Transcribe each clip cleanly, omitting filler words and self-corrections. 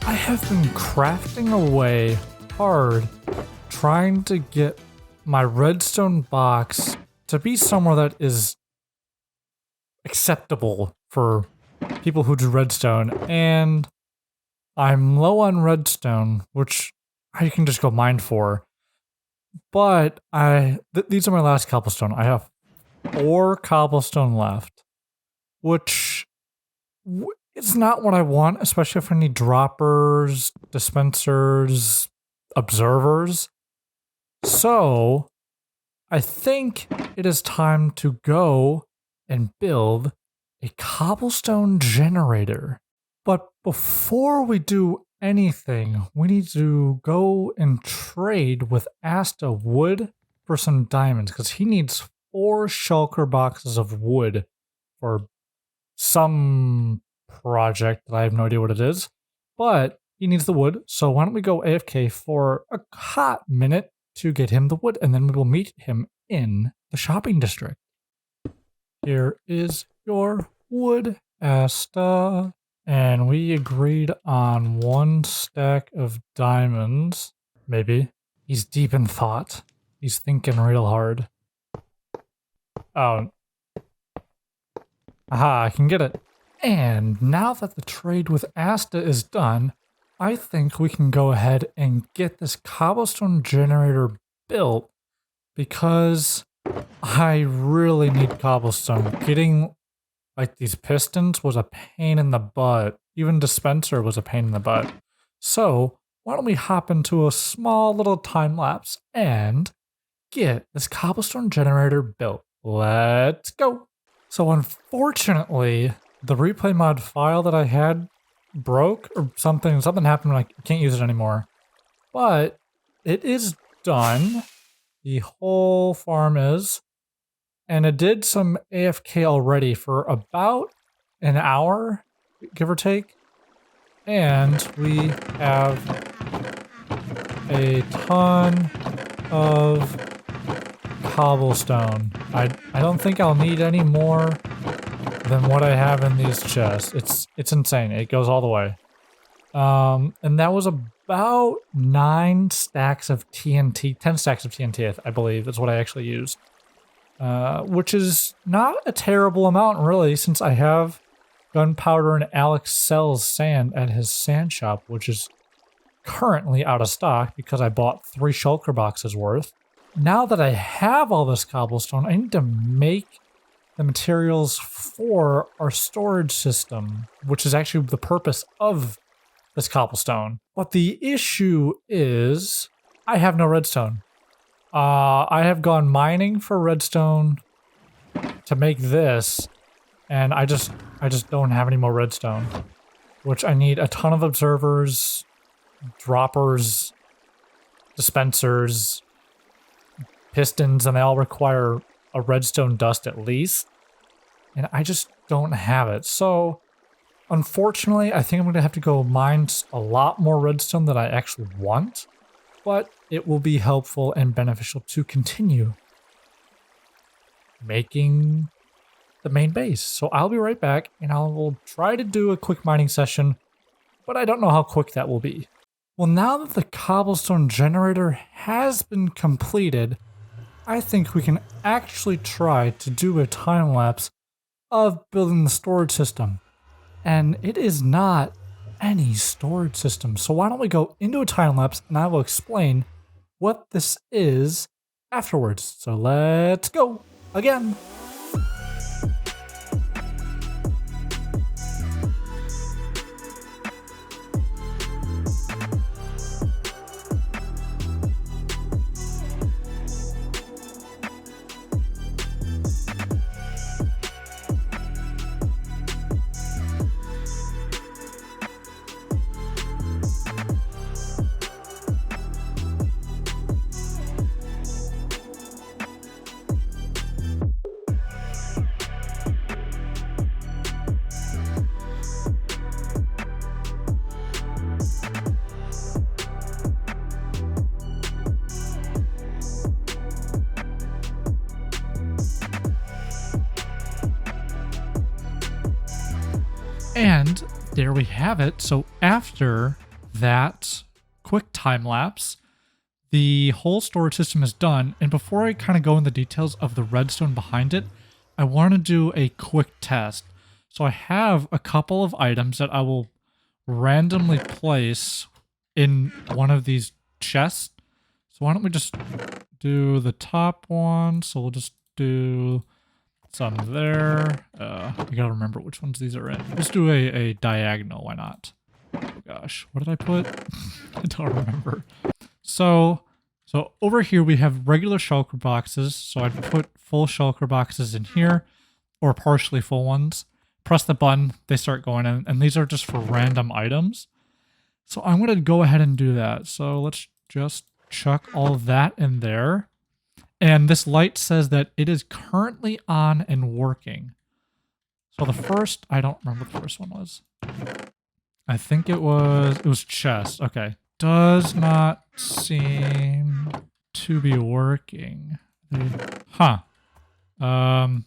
I have been crafting away hard, trying to get my redstone box to be somewhere that is acceptable for people who do redstone, and I'm low on redstone, which I can just go mine for. But these are my last cobblestone. I have 4 cobblestone left, which it's not what I want, especially if I need droppers, dispensers, observers. So I think it is time to go and build a cobblestone generator. But before we do anything, we need to go and trade with Asta wood for some diamonds, because he needs 4 shulker boxes of wood for some project that I have no idea what it is. But he needs the wood, so why don't we go AFK for a hot minute to get him the wood, and then we will meet him in the shopping district. Here is your wood, Asta. And we agreed on 1 stack of diamonds. Maybe. He's deep in thought. He's thinking real hard. Oh. Aha, I can get it. And now that the trade with Asta is done, I think we can go ahead and get this cobblestone generator built, because I really need cobblestone. Getting like these pistons was a pain in the butt. Even dispenser was a pain in the butt. So why don't we hop into a small little time lapse and get this cobblestone generator built. Let's go. So unfortunately, the replay mod file that I had broke or something happened, like I can't use it anymore. But it is done. The whole farm is. And it did some AFK already for about an hour, give or take. And we have a ton of cobblestone. I don't think I'll need any more than what I have in these chests. It's insane. It goes all the way. And that was about 9 stacks of TNT, 10 stacks of TNT, I believe, is what I actually used. Which is not a terrible amount, really, since I have gunpowder and Alex sells sand at his sand shop, which is currently out of stock because I bought 3 shulker boxes worth. Now that I have all this cobblestone, I need to make the materials for our storage system, which is actually the purpose of this cobblestone. But the issue is I have no redstone. I have gone mining for redstone to make this, and I just don't have any more redstone, which I need a ton of observers, droppers, dispensers, pistons, and they all require a redstone dust at least, and I just don't have it. So unfortunately, I think I'm going to have to go mine a lot more redstone than I actually want. But it will be helpful and beneficial to continue making the main base. So I'll be right back, and I will try to do a quick mining session, but I don't know how quick that will be. Well, now that the cobblestone generator has been completed, I think we can actually try to do a time lapse of building the storage system. And it is not any storage system. So why don't we go into a time lapse, and I will explain what this is afterwards. So let's go again. And there we have it. So after that quick time lapse, the whole storage system is done. And before I kind of go in the details of the redstone behind it, I want to do a quick test. So I have a couple of items that I will randomly place in one of these chests. So why don't we just do the top one? So we'll just do some there. You gotta remember which ones these are in. Let's do a diagonal, why not? Oh gosh, what did I put? I don't remember. So over here we have regular shulker boxes. So I'd put full shulker boxes in here, or partially full ones. Press the button, they start going in, and these are just for random items. So I'm gonna go ahead and do that. So let's just chuck all of that in there. And this light says that it is currently on and working. So the first, I don't remember what the first one was. I think it was chest. Okay. Does not seem to be working. Huh. Well,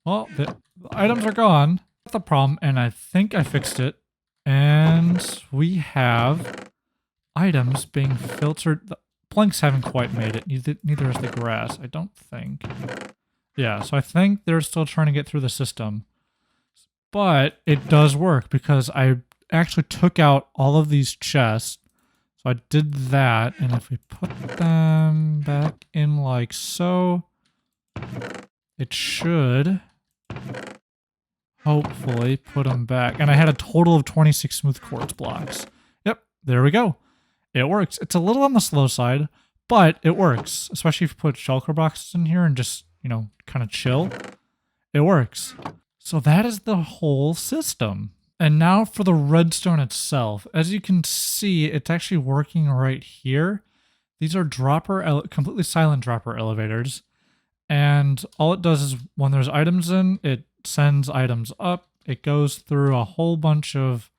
the items are gone. That's the problem, and I think I fixed it. And we have items being filtered. The planks haven't quite made it. Neither has the grass, I don't think. Yeah, so I think they're still trying to get through the system. But it does work because I actually took out all of these chests. So I did that, and if we put them back in like so, it should hopefully put them back. And I had a total of 26 smooth quartz blocks. Yep, there we go. It works. It's a little on the slow side, but it works. Especially if you put shulker boxes in here and just, you know, kind of chill. It works. So that is the whole system. And now for the redstone itself. As you can see, it's actually working right here. These are completely silent dropper elevators. And all it does is when there's items in, it sends items up. It goes through a whole bunch of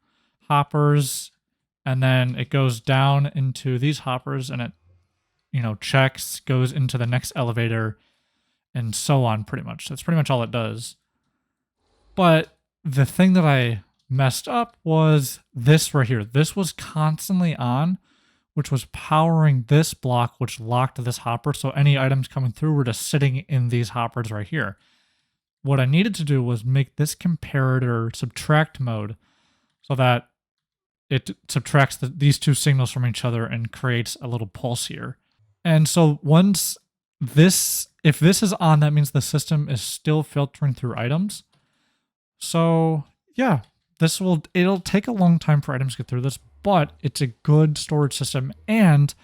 hoppers, and then it goes down into these hoppers, and it, you know, checks, goes into the next elevator, and so on pretty much. That's pretty much all it does. But the thing that I messed up was this right here. This was constantly on, which was powering this block, which locked this hopper. So any items coming through were just sitting in these hoppers right here. What I needed to do was make this comparator subtract mode so that it subtracts these two signals from each other and creates a little pulse here. And so once if this is on, that means the system is still filtering through items. So yeah, it'll take a long time for items to get through this, but it's a good storage system, and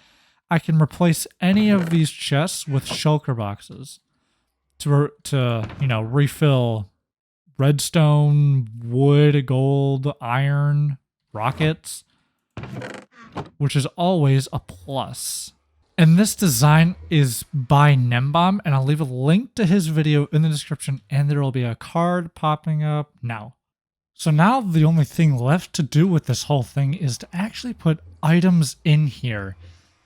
I can replace any of these chests with shulker boxes to you know, refill redstone, wood, gold, iron, rockets, which is always a plus. And this design is by Nembomb, and I'll leave a link to his video in the description, and there will be a card popping up now. So now the only thing left to do with this whole thing is to actually put items in here.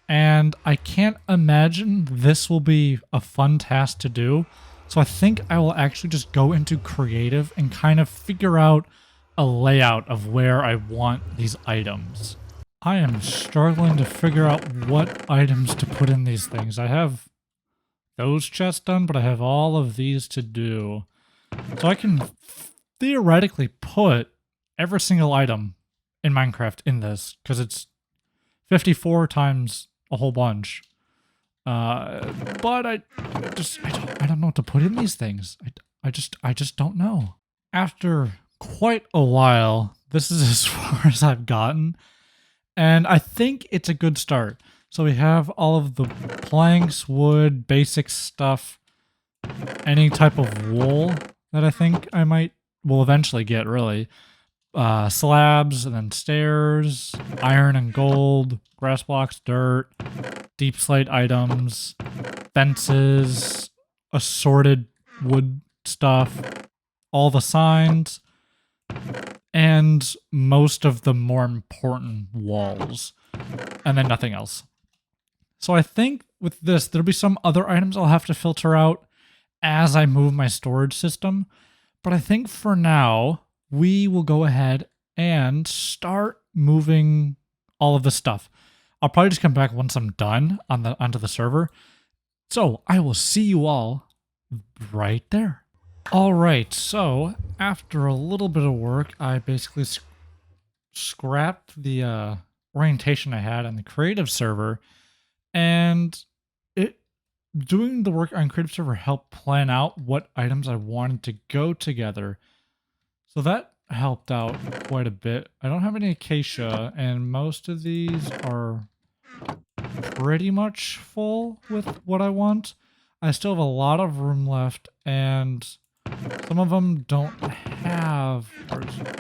And I can't imagine this will be a fun task to do. So I think I will actually just go into creative and kind of figure out a layout of where I want these items. I am struggling to figure out what items to put in these things. I have those chests done, but I have all of these to do. So I can theoretically put every single item in Minecraft in this, because it's 54 times a whole bunch. But I don't know what to put in these things. I just don't know. After quite a while, this is as far as I've gotten, and I think it's a good start. So we have all of the planks, wood, basic stuff, any type of wool that I think I will eventually get, really. Slabs, and then stairs, iron and gold, grass blocks, dirt, deep slate items, fences, assorted wood stuff, all the signs, and most of the more important walls, and then nothing else. So I think with this, there'll be some other items I'll have to filter out as I move my storage system. But I think for now, we will go ahead and start moving all of this stuff. I'll probably just come back once I'm done onto the server. So I will see you all right there. All right, so after a little bit of work, I basically scrapped the orientation I had on the creative server, and doing the work on creative server helped plan out what items I wanted to go together. So that helped out quite a bit. I don't have any acacia, and most of these are pretty much full with what I want. I still have a lot of room left, and some of them don't have,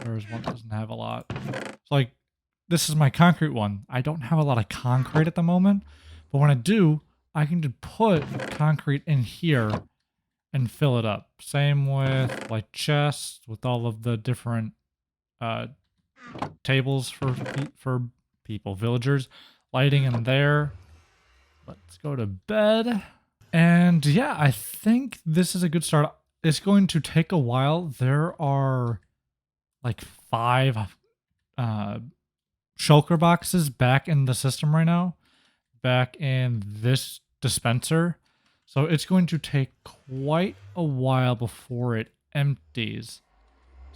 there's one that doesn't have a lot. So like, this is my concrete one. I don't have a lot of concrete at the moment, but when I do, I can just put concrete in here and fill it up. Same with like chests with all of the different tables for people, villagers, lighting in there. Let's go to bed. And yeah, I think this is a good start. It's going to take a while. There are like 5 shulker boxes back in the system right now, back in this dispenser. So it's going to take quite a while before it empties.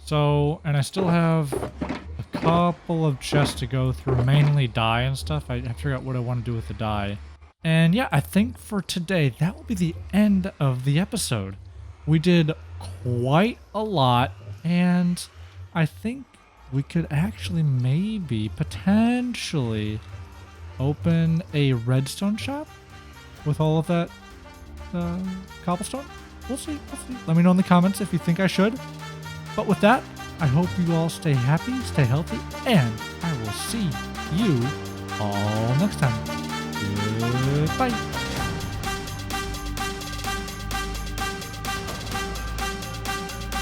So, and I still have a couple of chests to go through, mainly dye and stuff. I have to figure out what I want to do with the dye. And yeah, I think for today, that will be the end of the episode. We did quite a lot, and I think we could actually maybe potentially open a redstone shop with all of that cobblestone. We'll see. Let me know in the comments if you think I should. But with that, I hope you all stay happy, stay healthy, and I will see you all next time. Goodbye.